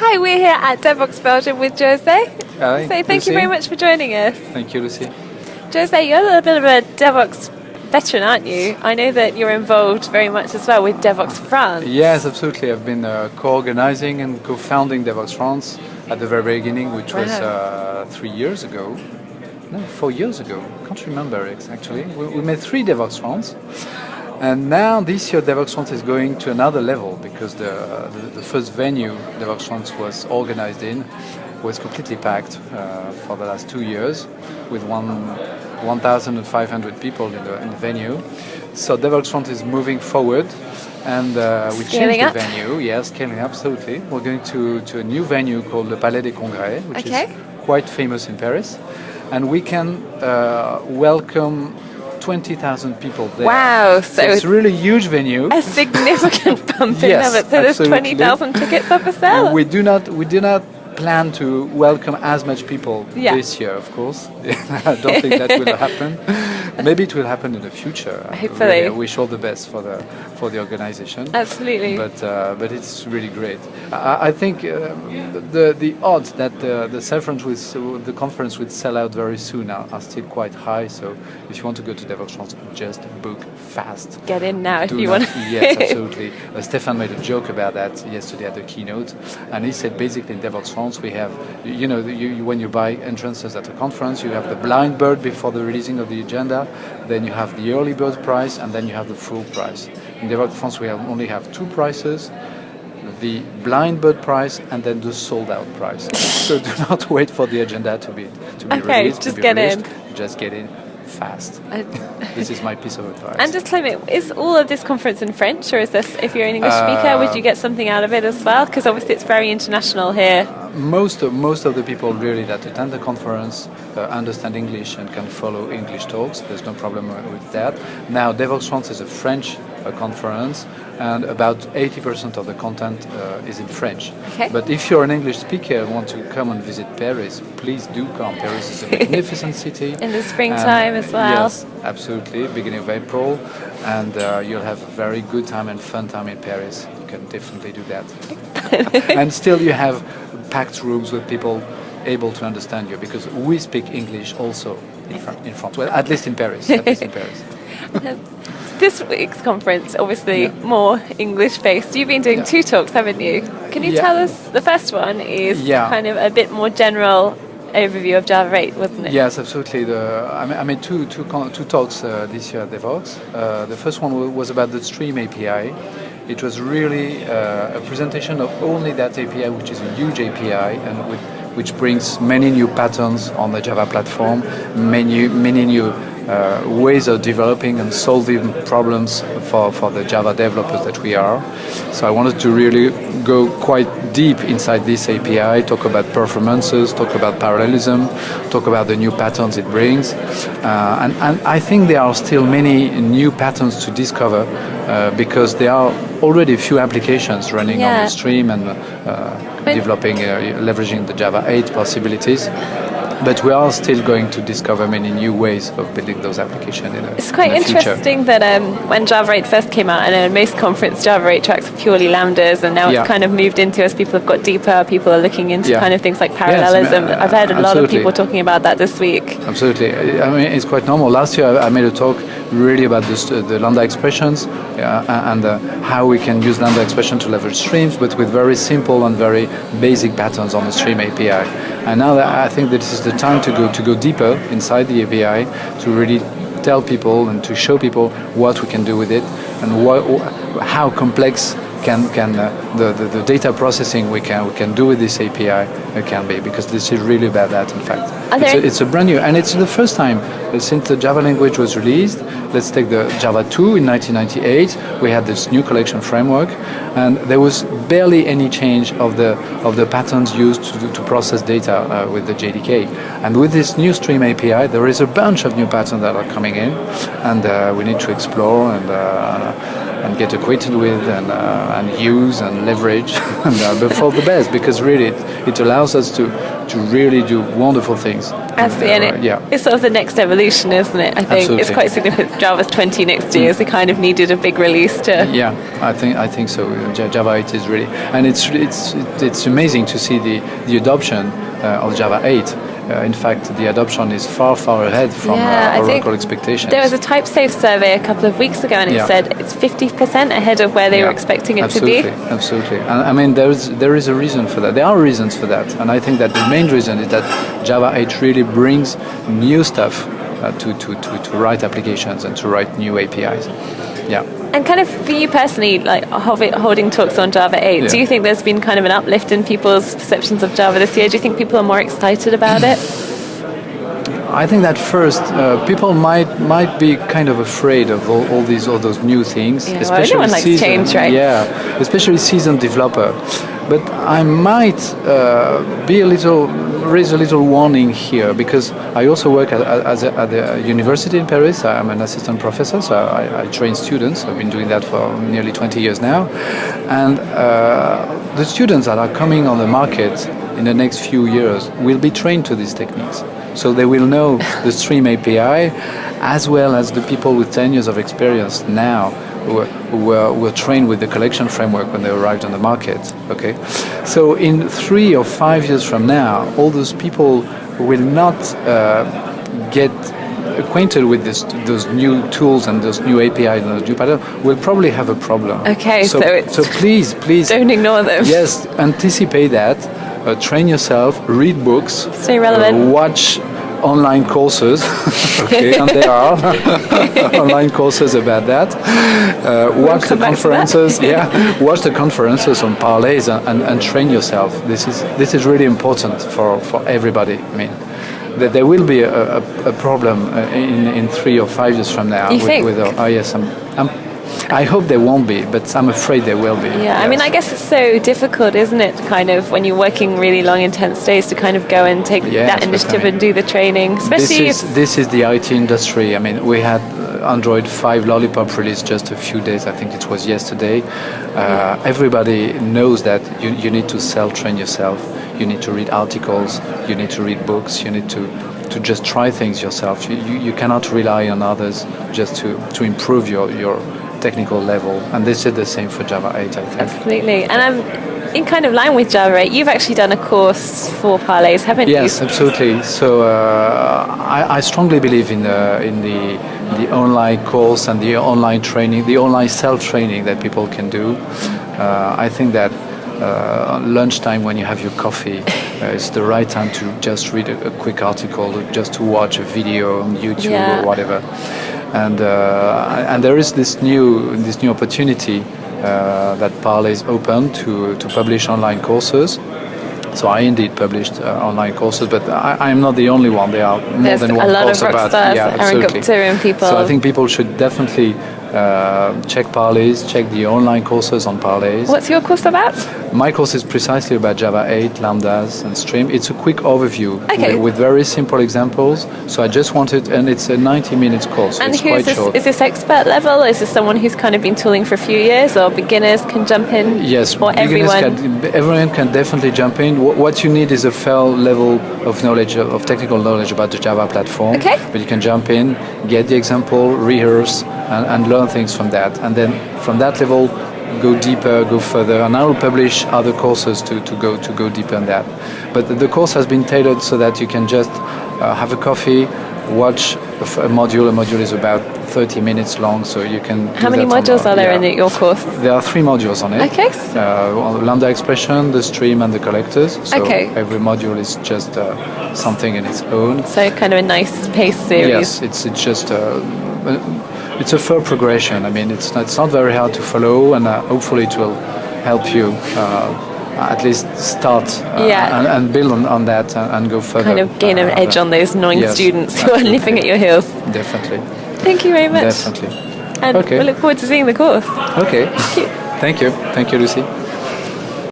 Hi, we're here at Devoxx Belgium with José. Hi, So thank Lucy. you very much for joining us. Thank you, Lucy. José, you're a little bit of a Devoxx veteran, aren't you? I know that you're involved very much as well with Devoxx France. Yes, absolutely. I've been co-organizing and co-founding Devoxx France at the very beginning, which was 3 years ago. No, 4 years ago. I can't remember actually. We made 3 Devoxx France. And now this year Devoxx France is going to another level because the first venue Devoxx France was organized in was completely packed for the last 2 years with 1,500 people in the venue. So Devoxx France is moving forward and we changed the venue. Yes, scaling up, absolutely. We're going to a new venue called the Palais des Congrès, which is quite famous in Paris. And we can welcome 20,000 people there. Wow, so it's a really huge venue. A significant bump in Yes, of it. So there's 20,000 tickets up for sale. We do not plan to welcome as much people this year, of course. I don't think that will happen. Maybe it will happen in the future. Hopefully. Really, I wish all the best for the organization. Absolutely. But it's really great. I think the odds that the conference will sell out very soon are still quite high. So if you want to go to Devoxx France, just book fast. Get in now if you want. Yes, absolutely. Stefan made a joke about that yesterday at the keynote, and he said basically in Devoxx France we have, when you buy entrances at a conference, you have the blind bird before the releasing of the agenda, then you have the early bird price, and then you have the full price. In Devoxx France we only have 2 prices, the blind bird price and then the sold out price. So do not wait for the agenda to be released. Just get in. Just get in fast. This is my piece of advice. And just tell me, is all of this conference in French, or is this, if you're an English speaker, would you get something out of it as well? Because obviously it's very international here. Most of the people really that attend the conference understand English and can follow English talks. There's no problem with that. Now, Devoxx France is a French conference, and about 80% of the content is in French. Okay. But if you're an English speaker and want to come and visit Paris, please do come. Paris is a magnificent city. In the springtime as well. Yes, absolutely, beginning of April, and you'll have a very good time and fun time in Paris. You can definitely do that. And still you have packed rooms with people able to understand you, because we speak English also in France. Well, at least in Paris. This week's conference, obviously more English-based. You've been doing 2 talks, haven't you? Can you tell us, the first one is kind of a bit more general overview of Java8, wasn't it? Yes, absolutely. I made two talks this year at Devoxx. The first one was about the Stream API. It was really a presentation of only that API, which is a huge API, and which brings many new patterns on the Java platform, many new ways of developing and solving problems for the Java developers that we are. So I wanted to really go quite deep inside this API, talk about performances, talk about parallelism, talk about the new patterns it brings. And I think there are still many new patterns to discover because there are already a few applications running on the stream and developing, leveraging the Java8 possibilities. But we are still going to discover many new ways of building those applications in the future. It's quite interesting that when Java8 first came out, I know in most conference Java8 tracks are purely lambdas, and now it's kind of moved into, as people have got deeper, people are looking into kind of things like parallelism. Yes, I've heard a lot of people talking about that this week. Absolutely. I mean, it's quite normal. Last year I made a talk really about the lambda expressions and how we can use lambda expression to leverage streams, but with very simple and very basic patterns on the stream API. And now I think that this is the time to go deeper inside the API, to really tell people and to show people what we can do with it and how complex the data processing we can do with this API can be, because this is really about that. In fact, it's a brand new, and it's the first time since the Java language was released. Let's take the Java 2 in 1998. We had this new collection framework, and there was barely any change of the patterns used to process data with the JDK. And with this new Stream API, there is a bunch of new patterns that are coming in, and we need to explore and get acquainted with and use and leverage and before the best, because really it allows us to really do wonderful things. Absolutely, it's sort of the next evolution, isn't it? I think Absolutely. It's quite significant. Java's 20 next year, so they kind of needed a big release to. Yeah, I think so. Java 8 is really, and it's amazing to see the adoption of Java 8. In fact, the adoption is far ahead from Oracle expectations. There was a TypeSafe survey a couple of weeks ago, and it said it's 50% ahead of where they were expecting it to be. Absolutely. And I mean, there is a reason for that. There are reasons for that, and I think that the main reason is that Java 8 really brings new stuff to write applications and to write new APIs. Yeah. And kind of for you personally, like holding talks on Java 8, do you think there's been kind of an uplift in people's perceptions of Java this year? Do you think people are more excited about it? I think that first, people might be kind of afraid of all those new things. Yeah, especially everyone likes change, right? Yeah, especially seasoned developer. But I might raise a little warning here, because I also work at the university in Paris. I'm an assistant professor, so I train students. I've been doing that for nearly 20 years now. And the students that are coming on the market in the next few years will be trained to these techniques. So they will know the Stream API, as well as the people with 10 years of experience now who were trained with the collection framework when they arrived on the market. Okay, so in 3 or 5 years from now, all those people will not get acquainted with those new tools and those new APIs and those new patterns, will probably have a problem. Okay, so please don't ignore them. Yes, anticipate that. Train yourself, read books, stay relevant, watch online courses, okay, and there are online courses about that. Watch the conferences, watch the conferences on parlays and train yourself. This is really important for everybody. I mean, there will be a problem in 3 or 5 years from now. You think? Yes, I hope there won't be, but I'm afraid there will be. Yeah, yes. I mean, I guess it's so difficult, isn't it, kind of, when you're working really long, intense days, to kind of go and take that initiative and do the training, especially this is the IT industry. I mean, we had Android 5 Lollipop release just a few days, I think it was yesterday. Everybody knows that you need to self-train yourself. You need to read articles, you need to read books, you need to just try things yourself. You cannot rely on others just to improve your technical level, and this is the same for Java 8, I think. Absolutely. And in kind of line with Java 8, you've actually done a course for parlays, haven't you? Yes, absolutely. So I strongly believe in the online course and the online training, the online self-training that people can do. I think that lunchtime, when you have your coffee, it's the right time to just read a quick article, just to watch a video on YouTube or whatever. And there is this new opportunity that Parlays opened to publish online courses. So I indeed published online courses, but I am not the only one. There are more than one course about. Absolutely. People. So I think people should definitely check Parlays, check the online courses on Parlays. What's your course about? My course is precisely about Java8, Lambdas, and Stream. It's a quick overview with very simple examples. So I just wanted, and it's a 90-minute course. And it's quite short. Is this expert level? Is this someone who's kind of been tooling for a few years, or beginners can jump in? Yes, or everyone can definitely jump in. What you need is a fair level of knowledge, of technical knowledge about the Java platform. Okay. But you can jump in, get the example, rehearse, and learn things from that. And then from that level, go deeper, go further. And I will publish other courses to go deeper in that. But the course has been tailored so that you can just have a coffee, watch a module. A module is about 30 minutes long, so you can. How many modules are there in your course? There are 3 modules on it. Okay. Lambda expression, the stream, and the collectors. So every module is just something in its own. So kind of a nice pace series. Yes, it's just. It's a fair progression. I mean, it's not very hard to follow, and hopefully it will help you at least start and build on that and go further. Kind of gain an edge on those annoying students who are nipping at your heels. Definitely. Thank you very much. Definitely. And we look forward to seeing the course. Okay. Thank you. Thank you, Lucy.